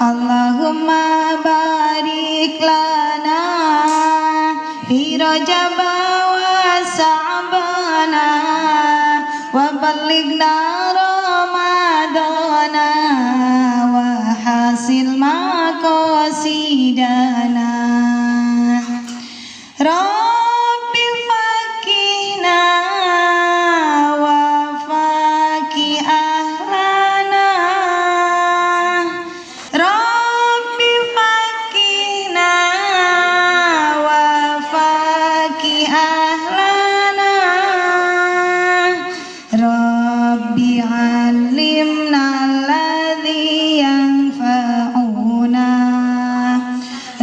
Allahumma barik lana fi Rajab wa Sa'bana wa ballighna Ramadana wa hasil maqasidana. Rabbi fakina wa faki ahlana. Rabbi fakina wa faki ahlana. Rabbi alimna alladhi yanfa'una.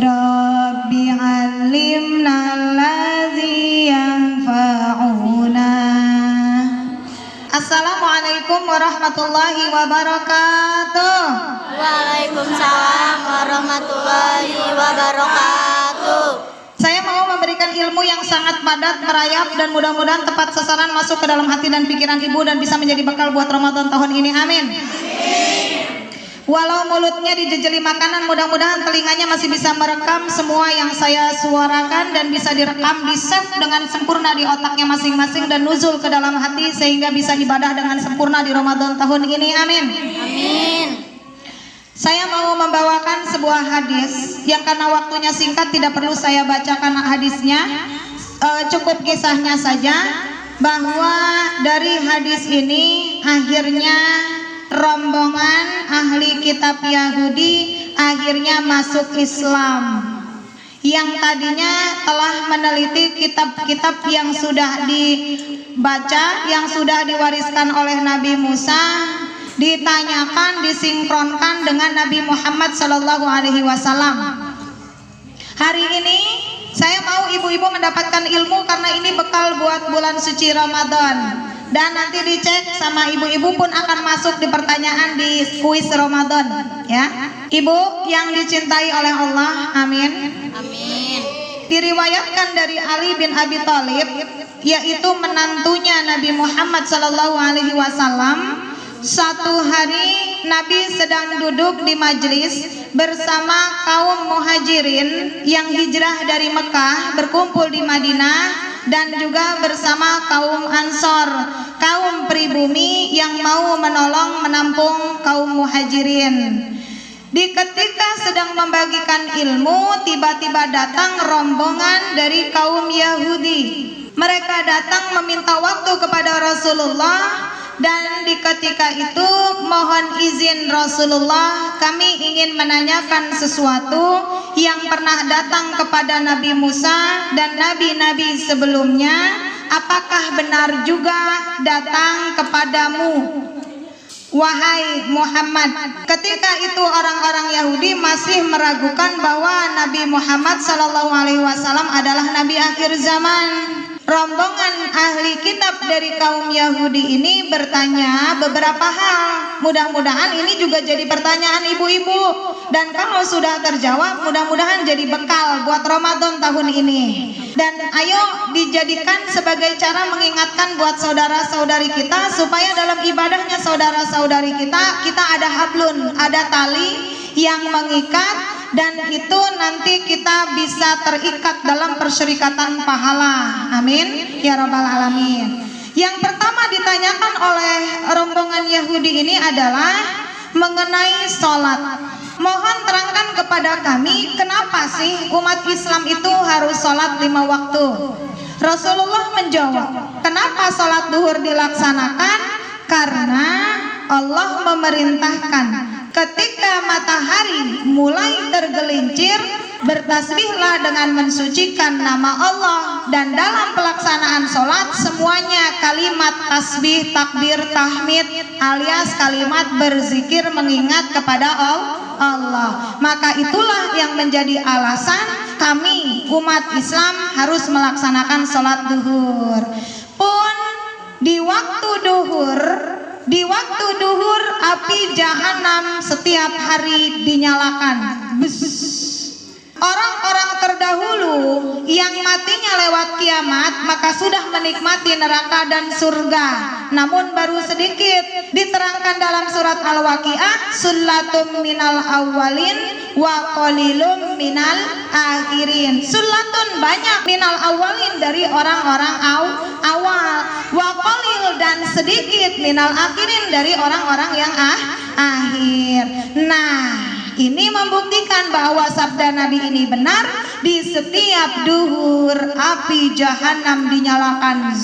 Rabbi alimna alladhi yanfa'una. Assalamualaikum warahmatullahi wabarakatuh. Waalaikumsalam warahmatullahi wabarakatuh. Saya mau memberikan ilmu yang sangat padat, merayap, dan mudah-mudahan tepat sasaran, masuk ke dalam hati dan pikiran ibu dan bisa menjadi bekal buat Ramadan tahun ini. Amin. Walau mulutnya dijejeli makanan, mudah-mudahan telinganya masih bisa merekam semua yang saya suarakan dan bisa direkam, di-save dengan sempurna di otaknya masing-masing dan nuzul ke dalam hati sehingga bisa ibadah dengan sempurna di Ramadan tahun ini. Amin. Amin. Saya mau membawakan sebuah hadis yang karena waktunya singkat tidak perlu saya bacakan hadisnya, cukup kisahnya saja, bahwa dari hadis ini akhirnya rombongan ahli kitab Yahudi akhirnya masuk Islam, yang tadinya telah meneliti kitab-kitab yang sudah dibaca, yang sudah diwariskan oleh Nabi Musa, ditanyakan, disinkronkan dengan Nabi Muhammad Sallallahu Alaihi Wasallam. Hari ini saya mau ibu-ibu mendapatkan ilmu karena ini bekal buat bulan suci Ramadan. Dan nanti dicek sama ibu-ibu pun akan masuk di pertanyaan di kuis Ramadan, ya. Ibu yang dicintai oleh Allah, amin. Amin. Diriwayatkan dari Ali bin Abi Thalib, yaitu menantunya Nabi Muhammad Sallallahu Alaihi Wasallam. Satu hari Nabi sedang duduk di majlis bersama kaum muhajirin yang hijrah dari Mekah berkumpul di Madinah, dan juga bersama kaum Ansor, kaum pribumi yang mau menolong menampung kaum muhajirin. Di ketika sedang membagikan ilmu, tiba-tiba datang rombongan dari kaum Yahudi. Mereka datang meminta waktu kepada Rasulullah, dan di ketika itu mohon izin Rasulullah, kami ingin menanyakan sesuatu yang pernah datang kepada Nabi Musa dan nabi-nabi sebelumnya. Apakah benar juga datang kepadamu, wahai Muhammad? Ketika itu orang-orang Yahudi masih meragukan bahwa Nabi Muhammad SAW adalah Nabi akhir zaman. Rombongan ahli kitab dari kaum Yahudi ini bertanya beberapa hal. Mudah-mudahan ini juga jadi pertanyaan ibu-ibu, dan kalau sudah terjawab mudah-mudahan jadi bekal buat Ramadan tahun ini. Dan ayo dijadikan sebagai cara mengingatkan buat saudara-saudari kita supaya dalam ibadahnya saudara-saudari kita ada hablun, ada tali yang mengikat, dan itu nanti kita bisa terikat dalam persyarikatan pahala. Amin ya rabbal alamin. Yang pertama ditanyakan oleh rombongan Yahudi ini adalah mengenai sholat. Mohon terangkan kepada kami, kenapa sih umat Islam itu harus sholat 5 waktu? Rasulullah menjawab, kenapa sholat duhur dilaksanakan? Karena Allah memerintahkan ketika matahari mulai tergelincir, bertasbihlah dengan mensucikan nama Allah, dan dalam pelaksanaan sholat semuanya kalimat tasbih, takbir, tahmid alias kalimat berzikir mengingat kepada Allah. Maka itulah yang menjadi alasan kami umat Islam harus melaksanakan sholat duhur. Pun di waktu duhur api jahanam setiap hari dinyalakan. Orang-orang terdahulu yang matinya lewat kiamat maka sudah menikmati neraka dan surga. Namun baru sedikit diterangkan dalam surat Al-Waqiah, sullatun minal awwalin wa qalilum minal akhirin. Sullatun banyak, minal awwalin dari orang-orang awal, wa qalil dan sedikit minal akhirin dari orang-orang yang akhir. Nah, ini membuktikan bahwa sabda Nabi ini benar. Di setiap duhur api jahanam dinyalakan.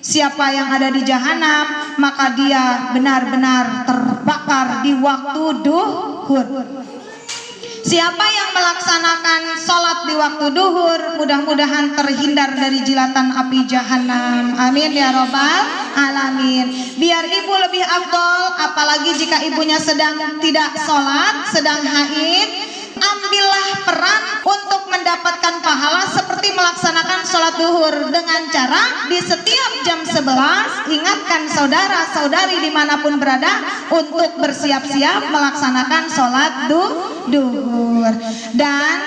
Siapa yang ada di jahanam maka dia benar-benar terbakar di waktu duhur. Siapa yang melaksanakan sholat di waktu duhur mudah-mudahan terhindar dari jilatan api jahanam. Amin ya robbal alamin. Biar ibu lebih afdol, apalagi jika ibunya sedang tidak sholat, sedang haid, ambillah peran untuk mendapatkan pahala seperti melaksanakan sholat duhur dengan cara di setiap jam 11 ingatkan saudara-saudari dimanapun berada untuk bersiap-siap melaksanakan sholat duhur. Dan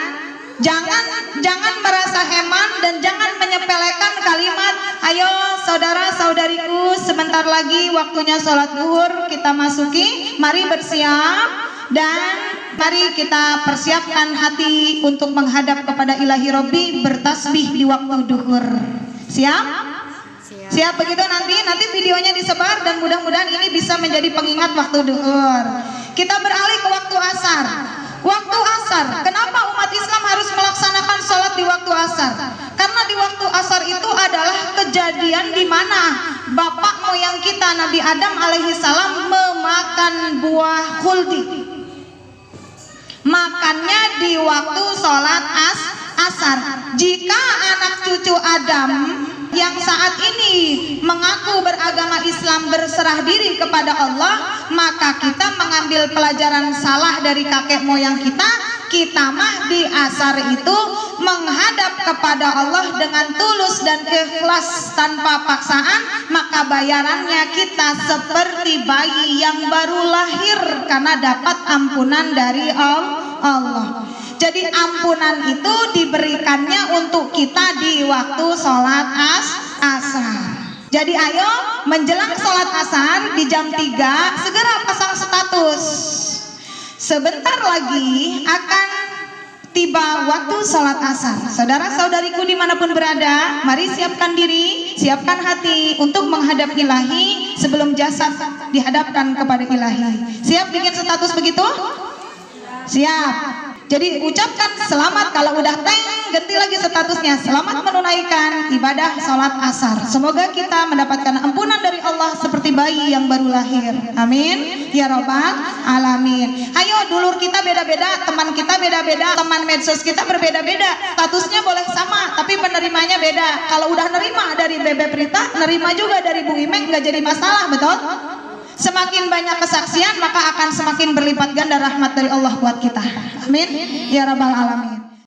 jangan merasa hemat dan jangan menyepelekan kalimat, ayo saudara-saudariku sebentar lagi waktunya sholat duhur kita masuki, mari bersiap dan mari kita persiapkan hati untuk menghadap kepada ilahi Robbi, bertasbih di waktu duhur. Siap? Siap begitu. Nanti videonya disebar dan mudah-mudahan ini bisa menjadi pengingat waktu duhur. Kita beralih ke waktu asar. Waktu asar, kenapa umat Islam harus melaksanakan sholat di waktu asar? Karena di waktu asar itu adalah kejadian di mana bapak moyang kita Nabi Adam alaihissalam memakan buah khuldi. Makannya di waktu sholat asar. Jika anak cucu Adam yang saat ini mengaku beragama Islam berserah diri kepada Allah, maka kita mengambil pelajaran salah dari kakek moyang kita. Kita mah di asar itu menghadap kepada Allah dengan tulus dan ikhlas tanpa paksaan, maka bayarannya kita seperti bayi yang baru lahir karena dapat ampunan dari Allah. Jadi ampunan itu diberikannya untuk kita di waktu sholat asar. Jadi ayo menjelang sholat asar di jam 3 segera pasang status. Sebentar lagi akan tiba waktu sholat asar. Saudara-saudariku dimanapun berada, mari siapkan diri, siapkan hati untuk menghadap ilahi sebelum jasad dihadapkan kepada ilahi. Siap bikin status begitu? Siap. Jadi ucapkan selamat, kalau udah teng ganti lagi statusnya, selamat menunaikan ibadah sholat asar. Semoga kita mendapatkan ampunan dari Allah seperti bayi yang baru lahir. Amin ya robbal alamin. Ayo, dulur kita beda-beda, teman kita beda-beda, teman medsos kita berbeda-beda, statusnya boleh sama tapi penerimanya beda. Kalau udah nerima dari Bebe Prita, nerima juga dari Bu Imek, nggak jadi masalah, betul? Semakin banyak kesaksian maka akan semakin berlipat ganda rahmat dari Allah buat kita. Amin ya rabbal alamin.